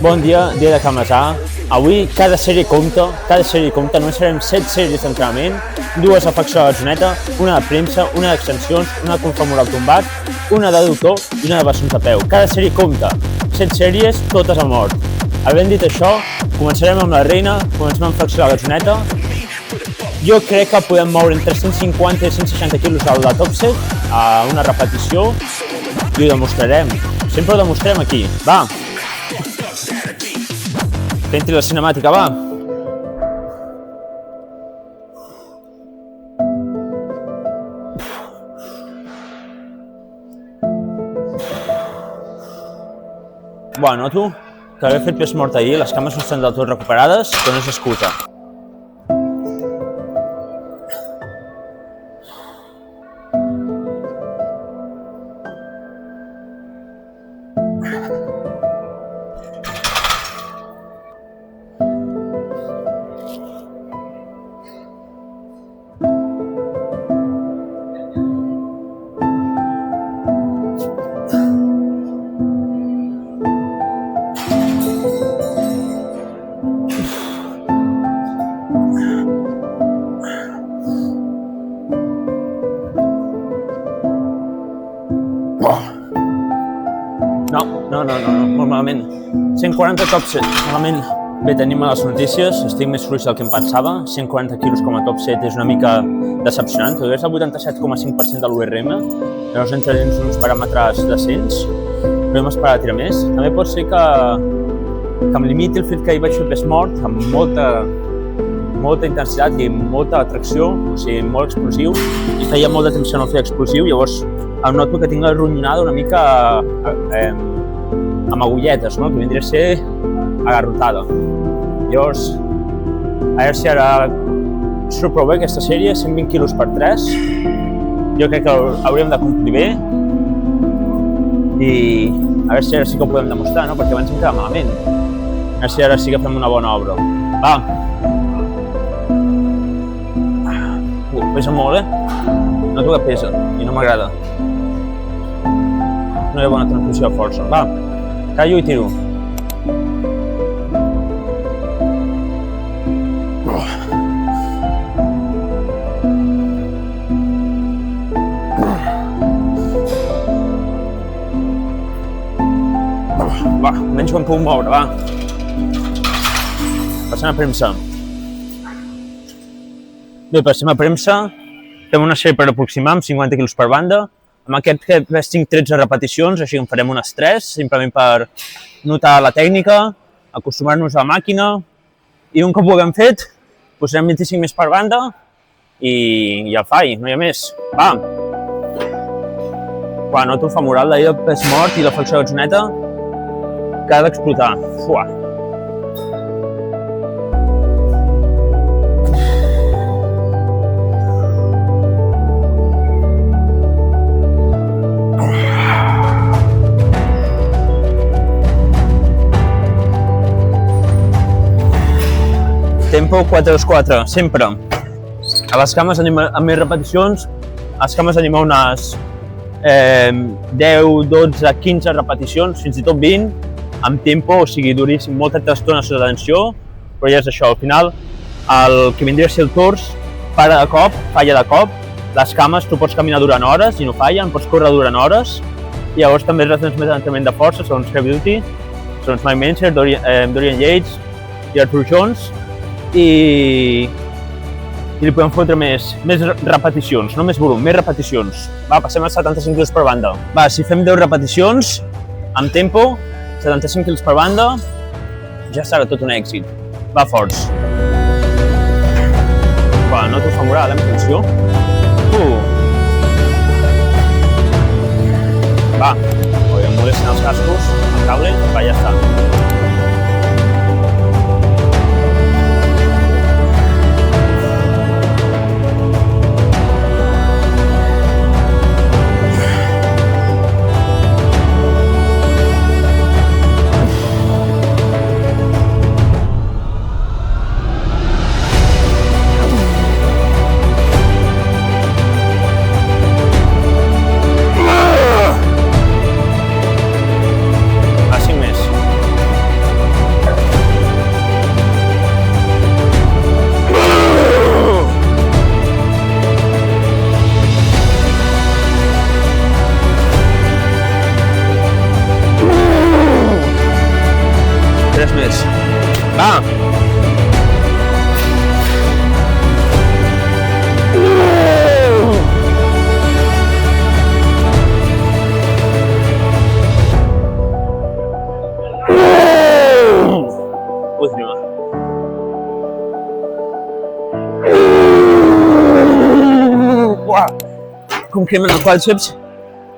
Bon dia, dia de Camesà. Avui cada sèrie compta, només farem 7 sèries d'entrenament, 2 de flexió de la juneta, una de premsa, una d'extensions, una de confemoral tombat, una d'adductor i una de bessons de peu. Cada sèrie compta, 7 sèries, totes a mort. Havent dit això, començarem amb la reina, comencem amb flexió de la juneta. Jo crec que podem moure entre 150 i 160 quilos al de top set a una repetició i ho demostrarem. Sempre ho demostrem aquí. Va! Que entri la cinemàtica, va! Bueno, noto que haver fet pes mort ahir, les cames no estan del tot recuperades, però no és excusa. No, molt malament. 140 top set, malament. Bé, tenim les notícies, estic més fluix del que em pensava. 140 quilos com a top set és una mica decepcionant. Tu és el 87,5% de l'URM, llavors entra dins uns paràmetres decents, però hem esperat tirar més. També pot ser que em limiti el fet que ahir vaig fer pes mort amb molta intensitat i molta atracció, o sigui, molt explosiu, i feia molt de temps que no feia explosiu, llavors em noto que tinc la ronyonada una mica amb agulletes, no? Que vindria a ser agarrotada. Llavors, a veure si ara surt prou bé aquesta sèrie, 120 quilos per 3. Jo crec que hauríem de complir bé i a veure si ara sí que ho podem demostrar, no? Perquè abans em quedava malament. A veure si ara sí que fem una bona obra. Va! Pesa molt, Noto que pesa i no m'agrada. No hi ha bona transmissió de força. Va, callo i tiro. Va, almenys ho hem pogut moure, va. Passem a premsa. Bé, passem a premsa. Fem una sèrie per aproximar amb 50 quilos per banda. Amb aquest pes tinc 13 repeticions, així que en farem unes 3, simplement per notar la tècnica, acostumar-nos a la màquina, i un cop ho haguem fet, posarem 25 més per banda i el fall, no hi ha més. Va! Quan noto el femoral d'ahir, el pes mort i la flexió de la juneta, que ha d'explotar. Fuà! Tempo 4-2-4, sempre. A les cames anem amb més repeticions, a les cames anem a unes 10, 12, 15 repeticions, fins i tot 20, amb tempo, o sigui, duríssim, molta estona sota tensió, però ja és això, al final, el que vindria a ser el tors, para de cop, falla de cop, les cames tu pots caminar durant hores i no fallen, pots córrer durant hores, i llavors també es retransmet l'entrenament de força, segons Heavy Duty, segons Mike Mentzer, Dorian Yates i Arthur Jones, i li podem fotre més repeticions, no més volum, més repeticions. Va, passem a 75 quilos per banda. Va, si fem 10 repeticions, amb tempo, 75 quilos per banda, ja serà tot un èxit. Va, forts. Va, noto femoral, amb tensió. Va, em molesten els cascos, el cable, va, ja està. A 5 més. 3 més. Va! Última. Com cremen el quàdriceps,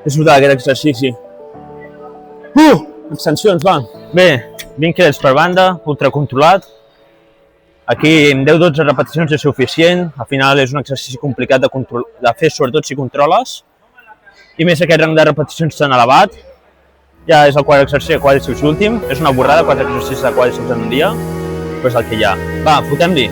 és brutal aquest exercici. Extensions, va. Bé, 20 quilos per banda, ultracontrolat. Aquí amb 10-12 repeticions és suficient. Al final és un exercici complicat de fer, sobretot si controles. I més aquest rang de repeticions tan elevat. Ja és el quart exercici de quàdriceps últim. És una borrada, 4 exercicis de quàdriceps en un dia. Però és el que hi ha. Va, fotem-li.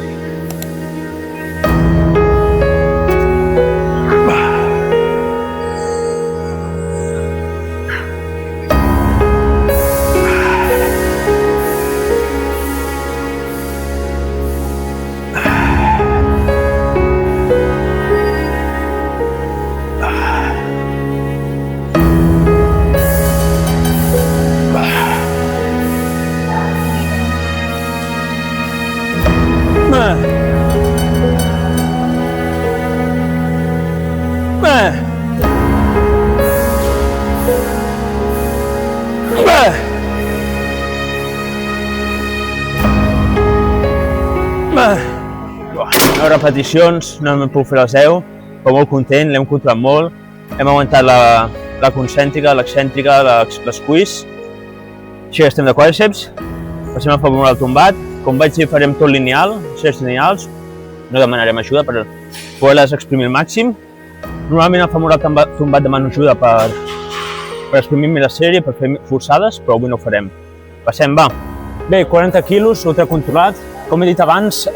Repeticions, no hem pogut fer les 10, però molt content, l'hem controlat molt. Hem aguantat la concèntrica, l'excèntrica, l'esquís. Així que estem de quàdriceps. Passem a femoral tombat. Com vaig dir, farem tot lineal, sèries lineals. No demanarem ajuda per poder-les exprimir al màxim. Normalment el femoral tombat demana ajuda per exprimir més la sèrie, per fer forçades, però avui no ho farem. Passem, va. Bé, 40 quilos, ultracontrolat. Com he dit abans,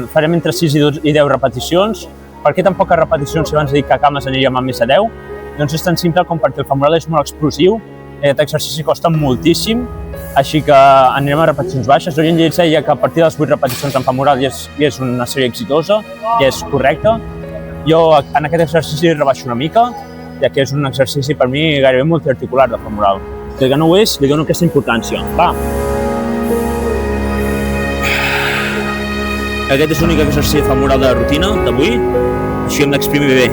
farem entre 6 i 10 repeticions. Per què tan poques repeticions si abans he dit que a cames aniríem a més de 10? Doncs és tan simple com perquè el femoral és molt explosiu, aquest exercici costa moltíssim, així que anirem a repeticions baixes. Orient Lleig deia que a partir de les 8 repeticions en femoral ja és una sèrie exitosa, ja és correcta. Jo en aquest exercici rebaixo una mica, ja que és un exercici per mi gairebé multiarticular de femoral. El que no ho és, li dono aquesta importància. Va! Aquest és l'únic exercici femoral de la rutina d'avui, així hem d'exprimir bé.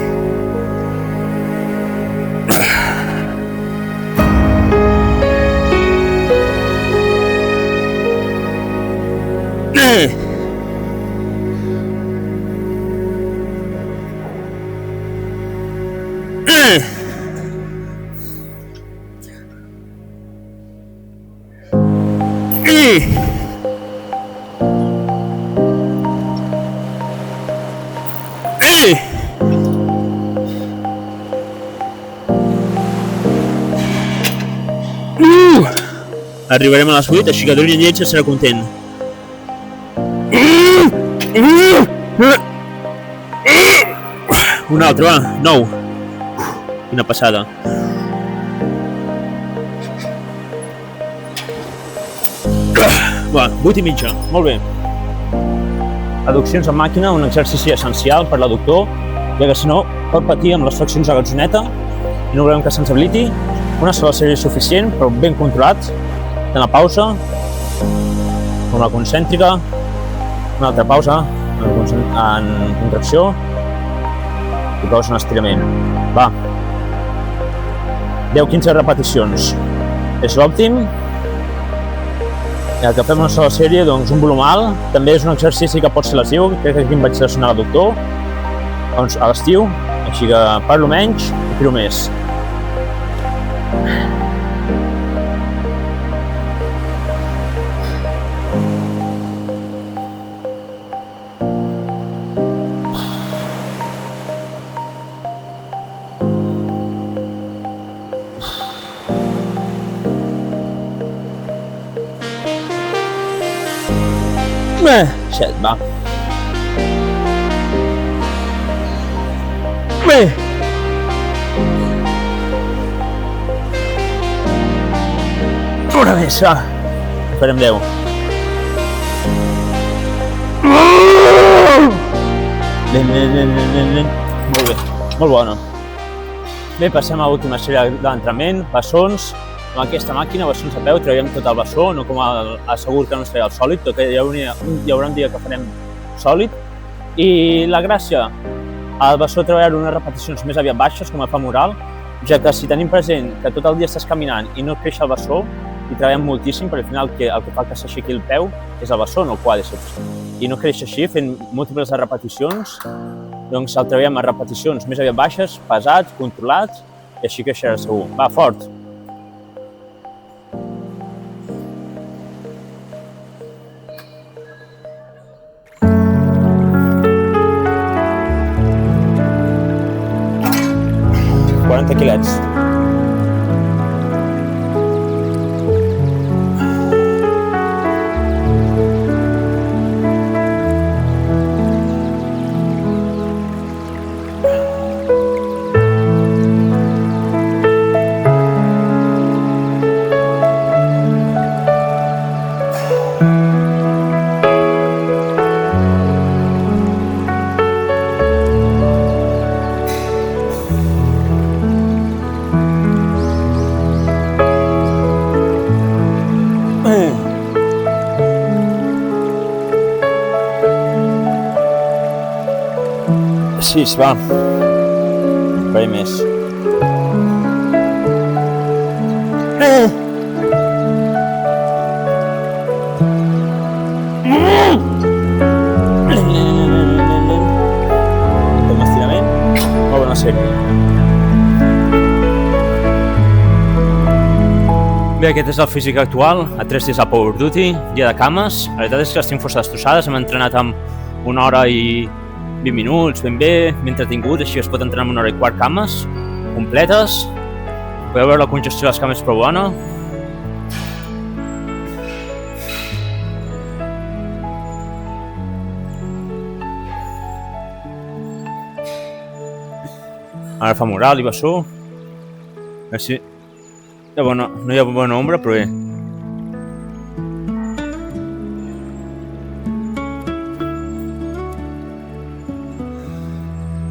Arribarem a les 8, així que Orient Lleig serà content. Un altre, va, 9. Quina passada. Va, 8 i mitja, molt bé. Adduccions en màquina, un exercici essencial per l'adductor, ja que si no pot patir amb les flexions de gatzoneta i no volem que se'ns habiliti. Una sola sèrie és suficient, però ben controlat. En la pausa, com la concèntrica, una altra pausa en contracció i pausa en estirament. Va, 10-15 repeticions. És l'òptim. I el que fem una sola sèrie, doncs un volum alt, també és un exercici que pot ser lesiu, crec que aquí em vaig lesionar l'adductor, doncs a l'estiu, així que parlo menys i tiro més. Set, va. Bé. Una més, va. Farem 10. Molt bé, molt bona. Bé, passem a l'última sèrie d'entrenament, bessons. amb aquesta màquina, bessons a peu, traiem tot el bessó, no com assegur que no es treia el sòlid, tot que hi haurà un dia que farem sòlid. I la gràcia, al bessó treballar unes repeticions més aviat baixes, com a femoral, ja que si tenim present que tot el dia estàs caminant i no creix el bessó, i treballem moltíssim, perquè al final el que fa que s'aixequi el peu és el bessó, no el quàdriceps. I no creix així, fent múltiples repeticions, doncs el treballem a repeticions més aviat baixes, pesats, controlats, i així creixerà segur. Va, fort! Quilets. Sí, va. Faré més. Com estirament? Molt bona sèrie. Bé, aquest és el físic actual, a 3 dies a Power Duty, dia de cames. La veritat és que les tinc força destrossades, hem entrenat amb 1 hora i 20 minuts, ben bé entretingut, així es pot entrenar amb 1 hora i quart cames, completes. Podeu veure la congestió de les cames prou bona. Ara femoral i bessó. Així. No hi ha bona ombra, però bé.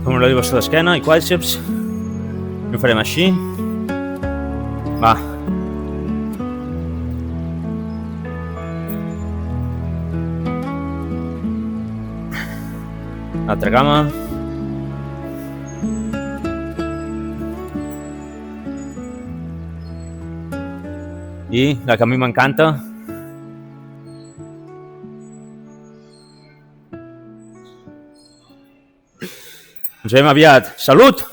Femoral i bessó d'esquena i quàdriceps. I ho farem així. Va. Altra cama. I la que a mi m'encanta. Ens veiem aviat. Salut!